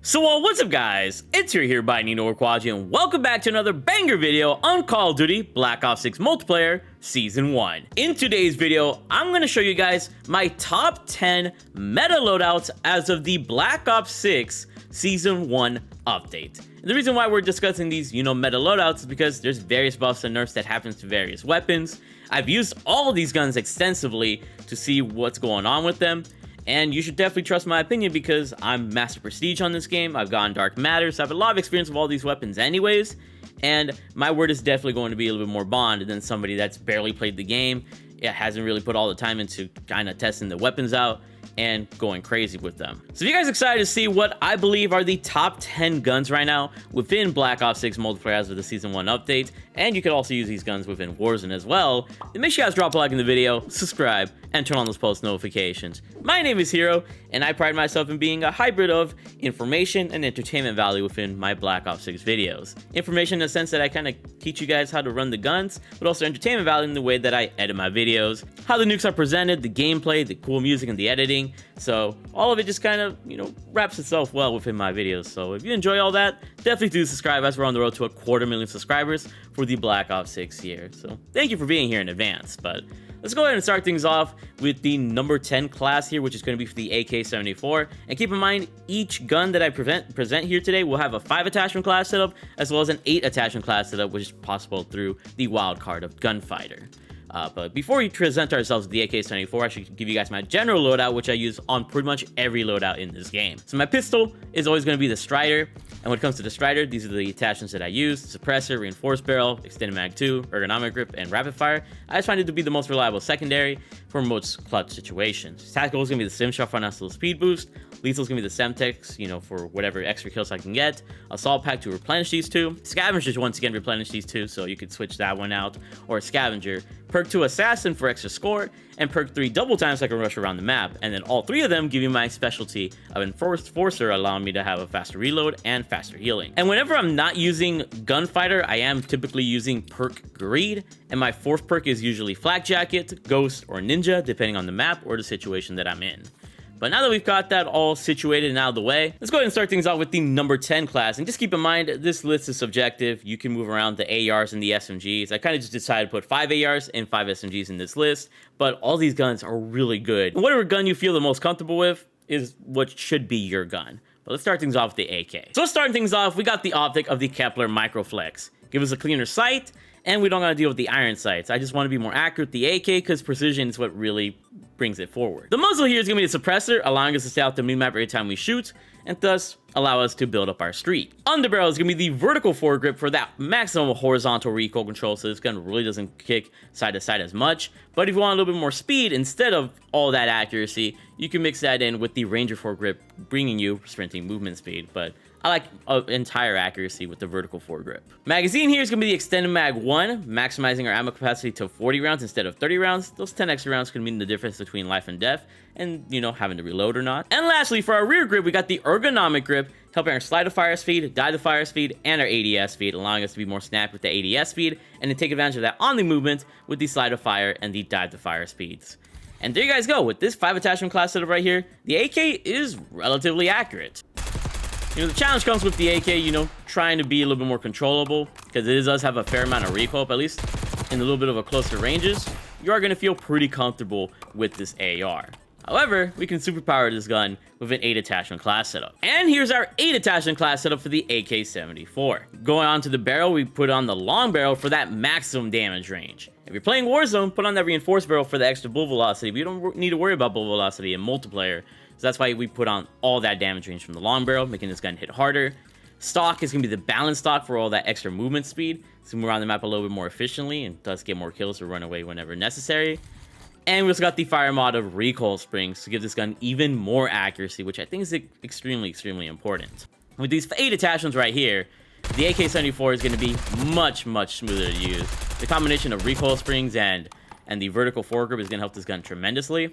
So what's up guys, it's here by Nino Quadri, and welcome back to another banger video on Call of Duty Black Ops 6 Multiplayer Season 1. In today's video, I'm going to show you guys my top 10 meta loadouts as of the Black Ops 6 Season 1 update. And the reason why we're discussing these, meta loadouts is because there's various buffs and nerfs that happens to various weapons. I've used all of these guns extensively to see what's going on with them. And you should definitely trust my opinion because I'm Master Prestige on this game. I've gone Dark Matter, so I have a lot of experience with all these weapons anyways. And my word is definitely going to be a little bit more bond than somebody that's barely played the game. It hasn't really put all the time into kind of testing the weapons out and going crazy with them. So if you guys are excited to see what I believe are the top 10 guns right now within Black Ops 6 multiplayer as of the Season 1 update, and you can also use these guns within Warzone as well, then make sure you guys drop a like in the video, subscribe, and turn on those post notifications. My name is Hero, and I pride myself in being a hybrid of information and entertainment value within my Black Ops 6 videos. Information in the sense that I kind of teach you guys how to run the guns, but also entertainment value in the way that I edit my videos, how the nukes are presented, the gameplay, the cool music, and the editing. So all of it just kind of, wraps itself well within my videos. So if you enjoy all that, definitely do subscribe as we're on the road to 250,000 subscribers for the Black Ops 6 year. So thank you for being here in advance. But let's go ahead and start things off with the number 10 class here, which is going to be for the AK-74. And keep in mind, each gun that I present here today will have a 5 attachment class setup, as well as an 8 attachment class setup, which is possible through the wild card of Gunfighter. But before we present ourselves with the AK-74, I should give you guys my general loadout, which I use on pretty much every loadout in this game. So my pistol is always going to be the Strider. And when it comes to the Strider, these are the attachments that I use: suppressor, reinforced barrel, extended mag 2, ergonomic grip, and rapid fire. I just find it to be the most reliable secondary for most clutch situations. Tactical is going to be the Sim Shot front hostile speed boost. Lethal is going to be the Semtex, for whatever extra kills I can get. Assault pack to replenish these two. Scavengers once again replenish these two, so you could switch that one out. Or Scavenger. Perk 2 Assassin for extra score. And perk 3 double time so I can rush around the map. And then all three of them give you my specialty of Enforcer, allowing me to have a faster reload and faster healing. And whenever I'm not using Gunfighter, I am typically using perk Greed. And my fourth perk is usually Flak Jacket, Ghost, or Ninja, depending on the map or the situation that I'm in. But now that we've got that all situated and out of the way, let's go ahead and start things off with the number 10 class. And just keep in mind, this list is subjective. You can move around the ARs and the SMGs. I kind of just decided to put 5 ARs and 5 SMGs in this list, but all these guns are really good. And whatever gun you feel the most comfortable with is what should be your gun. But let's start things off with the AK. So starting things off, we got the optic of the Kepler Microflex. Give us a cleaner sight, and we don't gotta deal with the iron sights. I just want to be more accurate with the AK because precision is what really brings it forward. The muzzle here is gonna be the suppressor, allowing us to stay out the minimap every time we shoot, and thus allow us to build up our streak. Underbarrel is gonna be the vertical foregrip for that maximum horizontal recoil control, so this gun really doesn't kick side to side as much. But if you want a little bit more speed instead of all that accuracy, you can mix that in with the Ranger foregrip, bringing you sprinting movement speed. But I like entire accuracy with the vertical foregrip. Magazine here is going to be the extended mag 1, maximizing our ammo capacity to 40 rounds instead of 30 rounds. Those 10 extra rounds can mean the difference between life and death and, having to reload or not. And lastly, for our rear grip, we got the ergonomic grip, helping our slide to fire speed, dive to fire speed, and our ADS speed, allowing us to be more snappy with the ADS speed and to take advantage of that on the movement with the slide to fire and the dive to fire speeds. And there you guys go. With this 5 attachment class setup right here, the AK is relatively accurate. The challenge comes with the AK, trying to be a little bit more controllable, because it does have a fair amount of recoil, but at least in a little bit of a closer ranges, you are going to feel pretty comfortable with this AR. However, we can superpower this gun with an 8 attachment class setup. And here's our 8 attachment class setup for the AK-74. Going on to the barrel, we put on the long barrel for that maximum damage range. If you're playing Warzone, put on that reinforced barrel for the extra bullet velocity, but you don't need to worry about bullet velocity in multiplayer. So that's why we put on all that damage range from the long barrel, making this gun hit harder. Stock is going to be the balanced stock for all that extra movement speed, so move around the map a little bit more efficiently and thus get more kills or run away whenever necessary. And we also got the fire mod of recoil springs to give this gun even more accuracy, which I think is extremely, extremely important. With these 8 attachments right here, the AK-74 is going to be much, much smoother to use. The combination of recoil springs and the vertical foregrip is going to help this gun tremendously.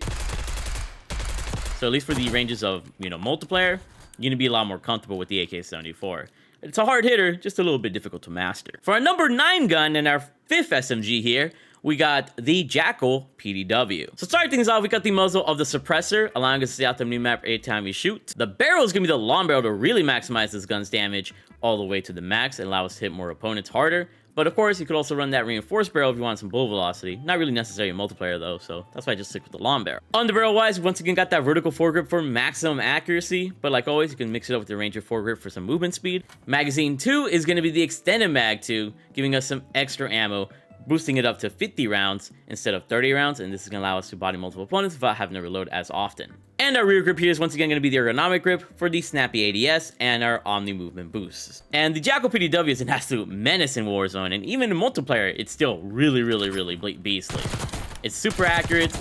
So at least for the ranges of, multiplayer, you're going to be a lot more comfortable with the AK-74. It's a hard hitter, just a little bit difficult to master. For our number 9 gun and our 5th SMG here, we got the Jackal PDW. So starting things off, we got the muzzle of the suppressor, allowing us to stay out the minimap every time we shoot. The barrel is going to be the long barrel to really maximize this gun's damage all the way to the max and allow us to hit more opponents harder. But of course, you could also run that reinforced barrel if you want some bullet velocity. Not really necessary in multiplayer though, so that's why I just stick with the long barrel. Underbarrel wise, once again got that vertical foregrip for maximum accuracy, but like always, you can mix it up with the Ranger foregrip for some movement speed. Magazine 2 is going to be the extended mag 2, giving us some extra ammo, boosting it up to 50 rounds instead of 30 rounds, and this is going to allow us to body multiple opponents without having to reload as often. And our rear grip here is once again going to be the ergonomic grip for the snappy ADS and our omni movement boosts. And the Jackal PDW is an absolute menace in Warzone, and even in multiplayer, it's still really beastly. It's super accurate,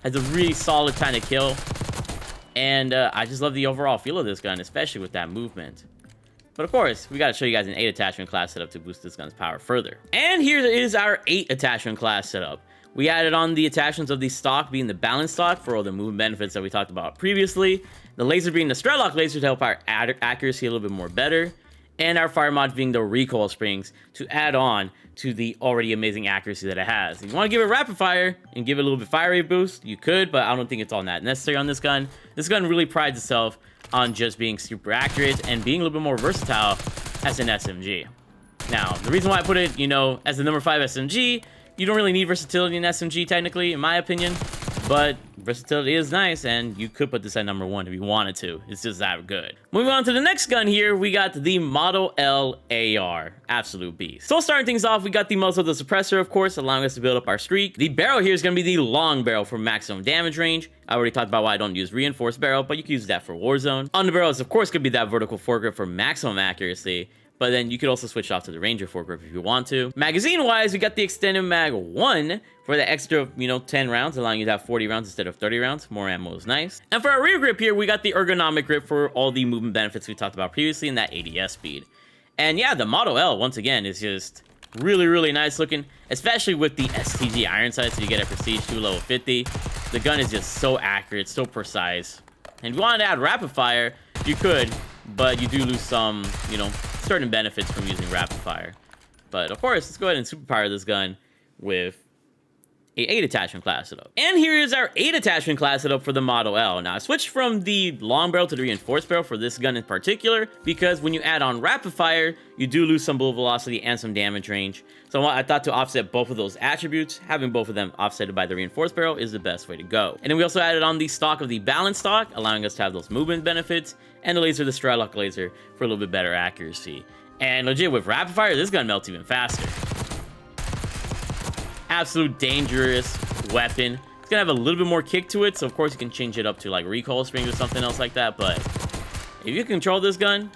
has a really solid kind of kill, and I just love the overall feel of this gun, especially with that movement. But of course, we got to show you guys an 8 attachment class setup to boost this gun's power further. And here is our 8 attachment class setup. We added on the attachments of the stock being the balance stock for all the movement benefits that we talked about previously. The laser being the Strelok laser to help our accuracy a little bit more better. And our fire mod being the recoil springs to add on to the already amazing accuracy that it has. If you want to give it rapid fire and give it a little bit fire rate boost, you could, but I don't think it's all that necessary on this gun. This gun really prides itself on just being super accurate and being a little bit more versatile as an SMG. Now, the reason why I put it, you know, as the number 5 SMG, you don't really need versatility in SMG technically, in my opinion, but versatility is nice, and you could put this at number 1 if you wanted to. It's just that good. Moving on to the next gun here, we got the Model L AR, absolute beast. So starting things off, we got the muzzle of the suppressor, of course, allowing us to build up our streak. The barrel here is going to be the long barrel for maximum damage range. I already talked about why I don't use reinforced barrel, but you can use that for Warzone. Underbarrel is, of course, going to be that vertical foregrip for maximum accuracy, but then you could also switch off to the Ranger foregrip if you want to. Magazine-wise, we got the extended mag 1 for the extra, 10 rounds, allowing you to have 40 rounds instead of 30 rounds. More ammo is nice. And for our rear grip here, we got the ergonomic grip for all the movement benefits we talked about previously and that ADS speed. And yeah, the Model L, once again, is just really nice looking, especially with the STG iron sights that you get at Prestige 2 level 50. The gun is just so accurate, so precise. And if you wanted to add rapid fire, you could, but you do lose some, certain benefits from using rapid fire. But of course, let's go ahead and superpower this gun with a 8 attachment class setup. And here is our 8 attachment class setup for the Model L. Now I switched from the long barrel to the reinforced barrel for this gun in particular, because when you add on rapid fire, you do lose some bullet velocity and some damage range. So I thought to offset both of those attributes, having both of them offsetted by the reinforced barrel is the best way to go. And then we also added on the stock of the balance stock, allowing us to have those movement benefits, and the laser, the Strelok laser, for a little bit better accuracy. And legit, with rapid fire, this gun melts even faster. Absolute dangerous weapon. It's gonna have a little bit more kick to it, so of course you can change it up to like recoil springs or something else like that, but if you control this gun,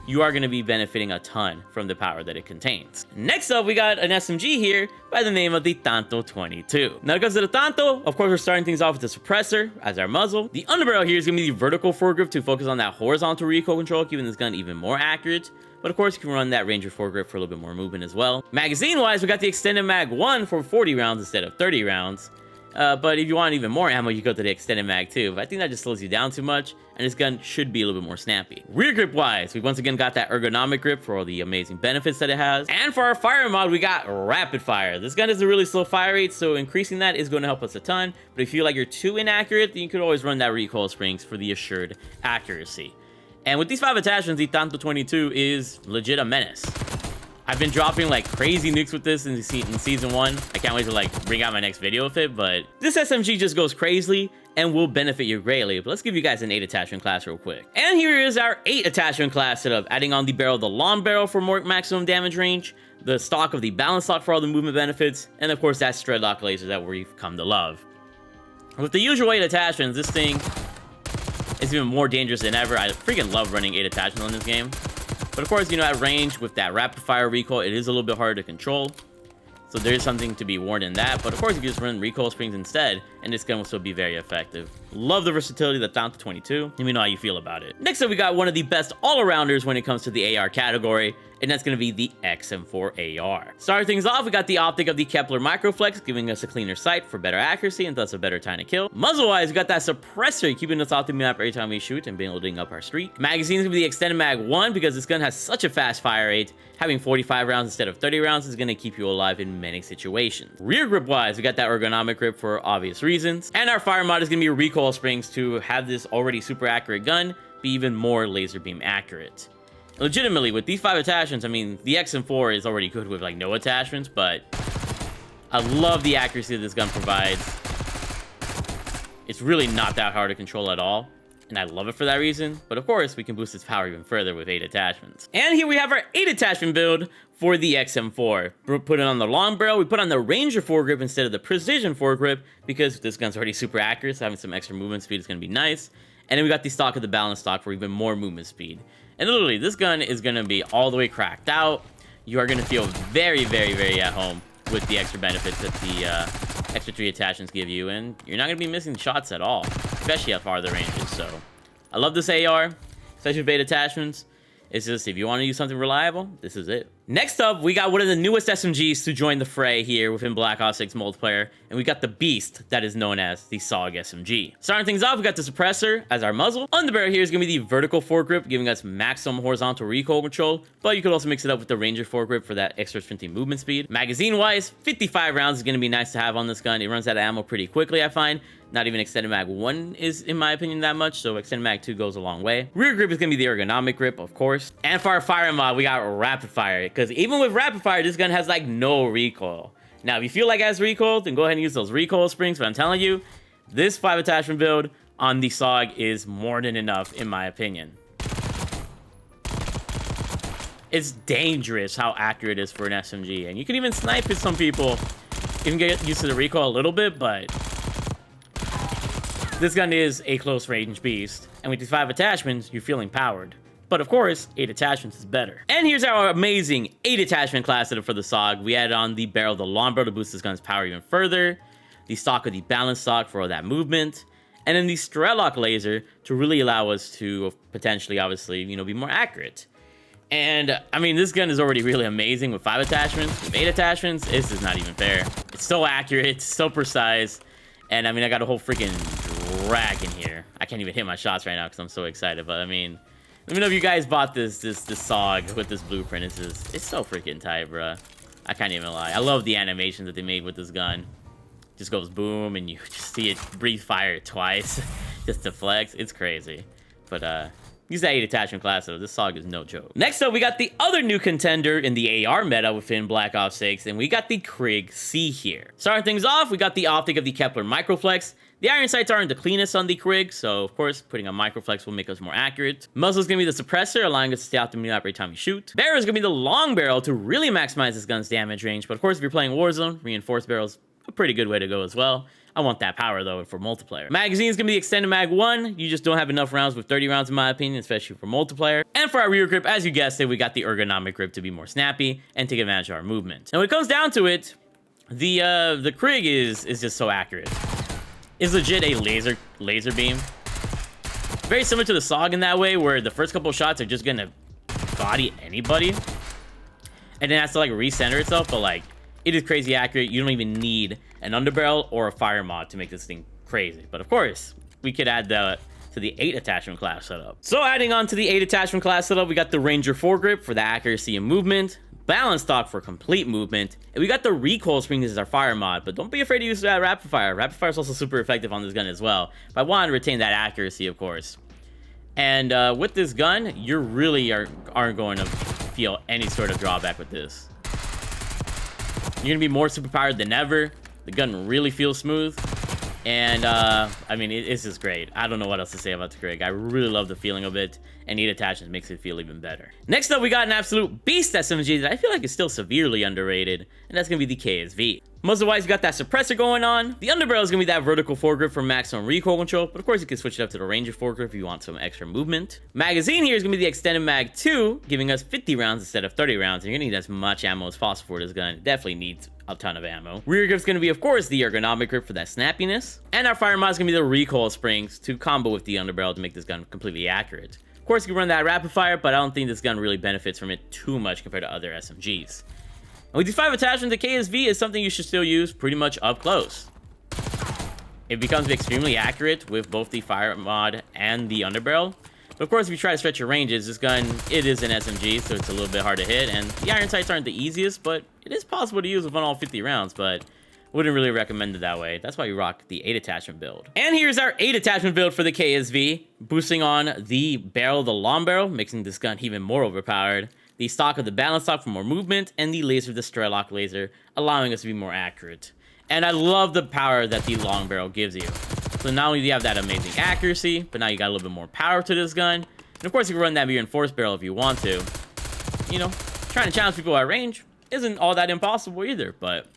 you are going to be benefiting a ton from the power that it contains. Next up, we got an SMG here by the name of the Tanto 22. Now, because of the Tanto, of course, we're starting things off with the suppressor as our muzzle. The underbarrel here is going to be the vertical foregrip to focus on that horizontal recoil control, keeping this gun even more accurate. But of course, you can run that Ranger foregrip for a little bit more movement as well. Magazine-wise, we got the extended mag 1 for 40 rounds instead of 30 rounds. But if you want even more ammo, you go to the extended mag 2. But I think that just slows you down too much, and this gun should be a little bit more snappy. Rear grip wise, we once again got that ergonomic grip for all the amazing benefits that it has. And for our fire mod, we got rapid fire. This gun has a really slow fire rate, so increasing that is going to help us a ton. But if you feel like you're too inaccurate, then you could always run that recoil springs for the assured accuracy. And with these 5 attachments, the Tanto 22 is legit a menace. I've been dropping like crazy nukes with this in season 1. I can't wait to like bring out my next video with it, but this SMG just goes crazy and will benefit you greatly. But let's give you guys an 8 attachment class real quick. And here is our 8 attachment class setup, adding on the barrel, the long barrel for more maximum damage range, the stock of the balance stock for all the movement benefits, and of course that Strelok laser that we've come to love. With the usual 8 attachments, this thing is even more dangerous than ever. I freaking love running 8 attachments on this game. But of course, at range with that rapid fire recoil, it is a little bit harder to control. So there is something to be warned in that. But of course, you can just run recoil springs instead, and this gun will still be very effective. Love the versatility of the Tanto 22. Let me know how you feel about it. Next up, we got one of the best all-arounders when it comes to the AR category, and that's going to be the XM4 AR. Starting things off, we got the optic of the Kepler Microflex, giving us a cleaner sight for better accuracy and thus a better time to kill. Muzzle-wise, we got that suppressor, keeping us off the map every time we shoot and building up our streak. Magazine's going to be the extended mag 1 because this gun has such a fast fire rate. Having 45 rounds instead of 30 rounds is going to keep you alive in many situations. Rear grip-wise, we got that ergonomic grip for obvious reasons. And our fire mod is going to be recoil springs to have this already super accurate gun be even more laser beam accurate. Legitimately, with these 5 attachments, I mean, the XM4 is already good with like no attachments, but I love the accuracy that this gun provides. It's really not that hard to control at all, and I love it for that reason. But of course, we can boost its power even further with 8 attachments. And here we have our 8 attachment build for the XM4. We put it on the long barrel, we put on the Ranger foregrip instead of the Precision foregrip because this gun's already super accurate, so having some extra movement speed is going to be nice. And then we got the stock of the balance stock for even more movement speed. And literally, this gun is going to be all the way cracked out. You are going to feel very, very, very at home with the extra benefits that the extra 3 attachments give you. And you're not going to be missing shots at all, especially at farther ranges. So I love this AR, especially with 8 attachments. It's just, if you want to use something reliable, this is it. Next up, we got one of the newest SMGs to join the fray here within Black Ops 6 multiplayer, and we got the beast that is known as the Saug SMG. Starting things off, we got the suppressor as our muzzle. On the barrel here is going to be the vertical foregrip, giving us maximum horizontal recoil control, but you could also mix it up with the Ranger foregrip for that extra 50 movement speed. Magazine-wise, 55 rounds is going to be nice to have on this gun. It runs out of ammo pretty quickly, I find. Not even extended mag 1 is, in my opinion, that much, so extended mag 2 goes a long way. Rear grip is going to be the ergonomic grip, of course. And for our fire mod, we got rapid fire, because even with rapid fire, this gun has like no recoil. Now, if you feel like it has recoil, then go ahead and use those recoil springs, but I'm telling you, this 5 attachment build on the Saug is more than enough, in my opinion. It's dangerous how accurate it is for an SMG, and you can even snipe with some people. You can get used to the recoil a little bit, but this gun is a close range beast, and with these 5 attachments, you're feeling powered. But of course, 8 attachments is better. And here's our amazing 8 attachment class setup for the Saug. We added on the barrel of the long barrel to boost this gun's power even further, the stock of the balance stock for all that movement, and then the Strelok laser to really allow us to potentially, obviously, you know, be more accurate. And I mean, this gun is already really amazing with 5 attachments. With 8 attachments, this is not even fair. It's so accurate, it's so precise, and I mean, I got a whole freaking dragon here. I can't even hit my shots right now because I'm so excited, but I mean, let me know if you guys bought this Saug with this blueprint. It's so freaking tight, bruh. I can't even lie. I love the animations that they made with this gun. Just goes boom, and you just see it breathe fire twice, just to flex. It's crazy. But use that 8 attachment class, though. This Saug is no joke. Next up, we got the other new contender in the AR meta within Black Ops 6, and we got the Krig C here. Starting things off, we got the optic of the Kepler Microflex. The iron sights aren't the cleanest on the Krig, so of course, putting a Microflex will make us more accurate. Muzzle is going to be the suppressor, allowing us to stay off the map every time we shoot. Barrel is going to be the long barrel to really maximize this gun's damage range, but of course, if you're playing Warzone, reinforced barrel's a pretty good way to go as well. I want that power, though, for multiplayer. Magazine is going to be the extended mag 1. You just don't have enough rounds with 30 rounds, in my opinion, especially for multiplayer. And for our rear grip, as you guessed it, we got the ergonomic grip to be more snappy and take advantage of our movement. Now, when it comes down to it, the Krig is just so accurate. It's legit a laser beam. Very similar to the Saug in that way, where the first couple shots are just going to body anybody. And then it has to, like, recenter itself, but, like, it is crazy accurate. You don't even need an underbarrel or a fire mod to make this thing crazy. But of course, we could add that to the 8 attachment class setup. So adding on to the 8 attachment class setup, we got the Ranger foregrip for the accuracy and movement, balance stock for complete movement, and we got the recoil springs as our fire mod. But don't be afraid to use that rapid fire. Rapid fire is also super effective on this gun as well. But I want to retain that accuracy, of course. And with this gun, you really aren't going to feel any sort of drawback with this. You're gonna be more superpowered than ever. The gun really feels smooth, and I mean, it's just great. I don't know what else to say about the Krig. I really love the feeling of it, and 8 attachments makes it feel even better. Next up, we got an absolute beast SMG that I feel like is still severely underrated, and that's gonna be the KSV. Muzzle-wise, you got that suppressor going on. The underbarrel is going to be that vertical foregrip for maximum recoil control, but of course you can switch it up to the Ranger foregrip if you want some extra movement. Magazine here is going to be the extended mag 2, giving us 50 rounds instead of 30 rounds, and you're going to need as much ammo as possible for this gun. It definitely needs a ton of ammo. Rear grip is going to be, of course, the ergonomic grip for that snappiness, and our fire mod is going to be the recoil springs to combo with the underbarrel to make this gun completely accurate. Of course, you can run that rapid fire, but I don't think this gun really benefits from it too much compared to other SMGs. And with these 5 attachments, the KSV is something you should still use pretty much up close. It becomes extremely accurate with both the fire mod and the underbarrel. But of course, if you try to stretch your ranges, this gun, it is an SMG, so it's a little bit hard to hit. And the iron sights aren't the easiest, but it is possible to use with all 50 rounds, but wouldn't really recommend it that way. That's why you rock the 8 attachment build. And here's our 8 attachment build for the KSV, boosting on the barrel, the long barrel, making this gun even more overpowered. The stock of the balance stock for more movement, and the laser, the Strelok laser, allowing us to be more accurate. And I love the power that the long barrel gives you. So not only do you have that amazing accuracy, but now you got a little bit more power to this gun. And of course, you can run that reinforced barrel if you want to. You know, trying to challenge people at range isn't all that impossible either, but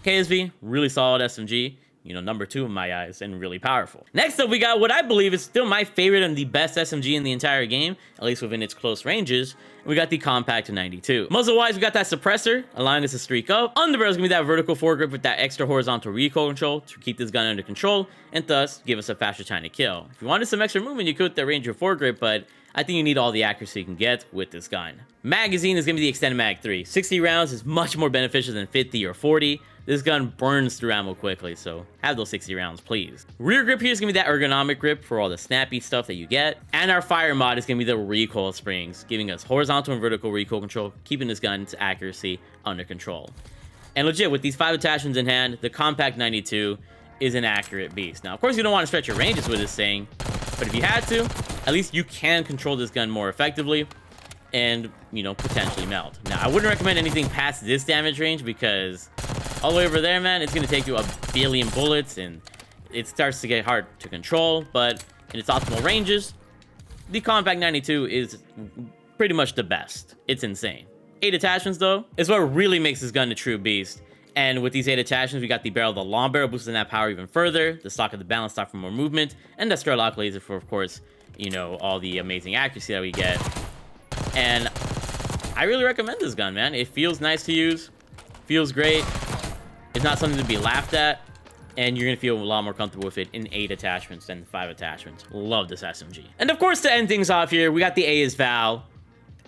KSV, really solid SMG. You know, number 2 in my eyes, and really powerful. Next up, we got what I believe is still my favorite and the best SMG in the entire game, at least within its close ranges. We got the Kompakt 92. Muzzle-wise, we got that suppressor, allowing us to streak up. Underbarrel is going to be that vertical foregrip with that extra horizontal recoil control to keep this gun under control, and thus give us a faster time to kill. If you wanted some extra movement, you could with the Ranger foregrip, but I think you need all the accuracy you can get with this gun. Magazine is going to be the extended mag 3. 60 rounds is much more beneficial than 50 or 40. This gun burns through ammo quickly, so have those 60 rounds, please. Rear grip here is going to be that ergonomic grip for all the snappy stuff that you get. And our fire mod is going to be the recoil springs, giving us horizontal and vertical recoil control, keeping this gun's accuracy under control. And legit, with these 5 attachments in hand, the Kompakt 92 is an accurate beast. Now, of course, you don't want to stretch your ranges with this thing, but if you had to, at least you can control this gun more effectively and, you know, potentially melt. Now, I wouldn't recommend anything past this damage range because all the way over there, man, it's going to take you a billion bullets, and it starts to get hard to control, but in its optimal ranges, the Kompakt 92 is pretty much the best. It's insane. 8 attachments, though, is what really makes this gun a true beast. And with these 8 attachments, we got the barrel, the long barrel, boosting that power even further, the stock of the balance stock for more movement, and the Strelok laser for, of course, you know, all the amazing accuracy that we get. And I really recommend this gun, man. It feels nice to use, feels great. It's not something to be laughed at, and you're going to feel a lot more comfortable with it in 8 attachments than 5 attachments. Love this SMG. And of course, to end things off here, we got the AMES Val.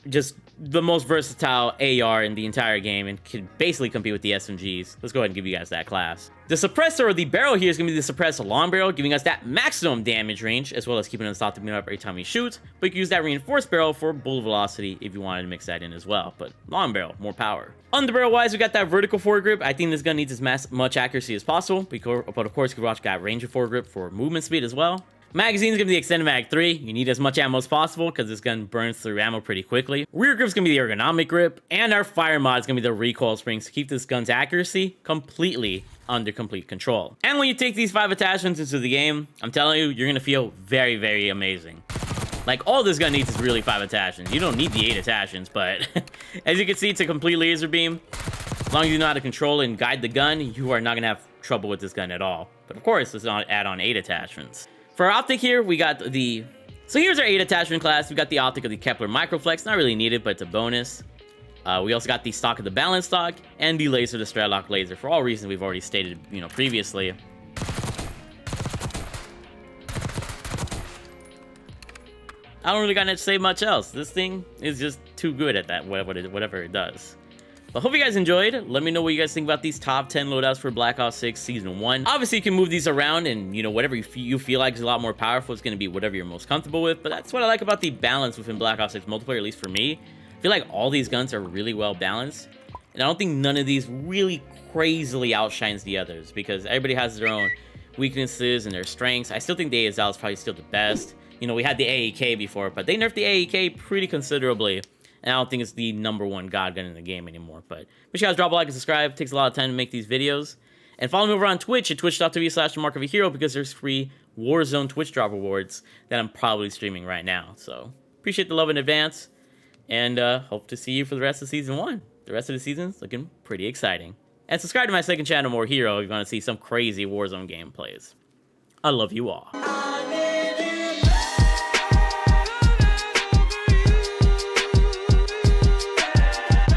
Just the most versatile AR in the entire game and can basically compete with the SMGs. Let's go ahead and give you guys that class. The suppressor, or the barrel here, is going to be the suppressor long barrel, giving us that maximum damage range, as well as keeping us stopped to up every time we shoot. But you can use that reinforced barrel for bullet velocity if you wanted to mix that in as well. But long barrel, more power. Underbarrel wise, we got that vertical foregrip. I think this gun needs as much accuracy as possible, but of course, you can watch that Ranger foregrip for movement speed as well. Magazine is going to be the extended mag 3. You need as much ammo as possible because this gun burns through ammo pretty quickly. Rear grip is going to be the ergonomic grip. And our fire mod is going to be the recoil springs to keep this gun's accuracy completely under complete control. And when you take these 5 attachments into the game, I'm telling you, you're going to feel very, very amazing. Like, all this gun needs is really 5 attachments. You don't need the 8 attachments, but as you can see, it's a complete laser beam. As long as you know how to control and guide the gun, you are not going to have trouble with this gun at all. But of course, let's not add on 8 attachments. For our optic here, we got the... So here's our 8 attachment class. We got the optic of the Kepler Microflex. Not really needed, but it's a bonus. We also got the stock of the balance stock and the laser, the Strelok laser, for all reasons we've already stated, you know, previously. I don't really got to say much else. This thing is just too good at that, whatever it does. But hope you guys enjoyed. Let me know what you guys think about these top 10 loadouts for Black Ops 6 Season 1. Obviously, you can move these around, and, you know, whatever you feel like is a lot more powerful is going to be whatever you're most comfortable with. But that's what I like about the balance within Black Ops 6 multiplayer, at least for me. I feel like all these guns are really well balanced. And I don't think none of these really crazily outshines the others, because everybody has their own weaknesses and their strengths. I still think the ASL is probably still the best. You know, we had the AEK before, but they nerfed the AEK pretty considerably. And I don't think it's the #1 god gun in the game anymore. But make sure you guys drop a like and subscribe. It takes a lot of time to make these videos. And follow me over on Twitch at twitch.tv/themarkofahero, because there's free Warzone Twitch drop rewards that I'm probably streaming right now. So appreciate the love in advance. And hope to see you for the rest of Season 1. The rest of the season's looking pretty exciting. And subscribe to my second channel, More Hero, if you want to see some crazy Warzone gameplays. I love you all.